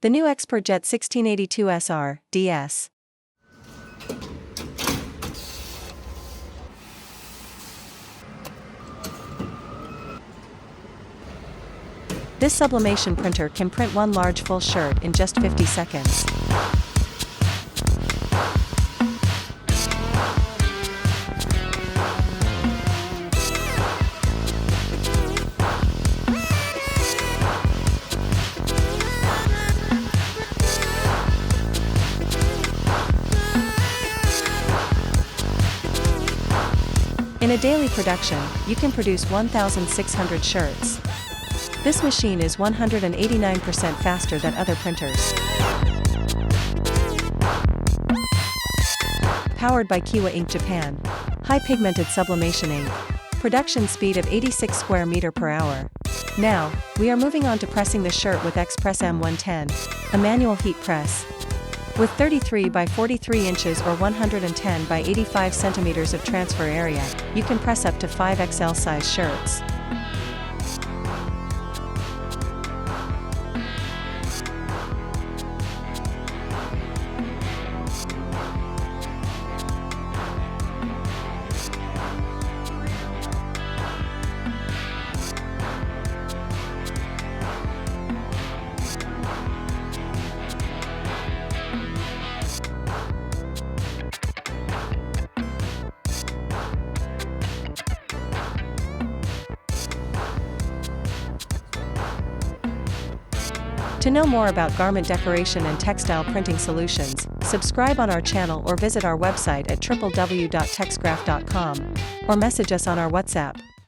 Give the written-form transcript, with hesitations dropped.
The new XpertJet 1682SR-DS. This sublimation printer can print one large full shirt in just 50 seconds. In a daily production, you can produce 1,600 shirts. This machine is 189% faster than other printers. Powered by KIWAJet Ink Japan. High pigmented sublimation ink. Production speed of 86 square meter per hour. Now, we are moving on to pressing the shirt with Xpress M110, a manual heat press. With 33 by 43 inches or 110 by 85 centimeters of transfer area, you can press up to 5XL size shirts. To know more about garment decoration and textile printing solutions, subscribe on our channel or visit our website at www.texgraff.com, or message us on our WhatsApp.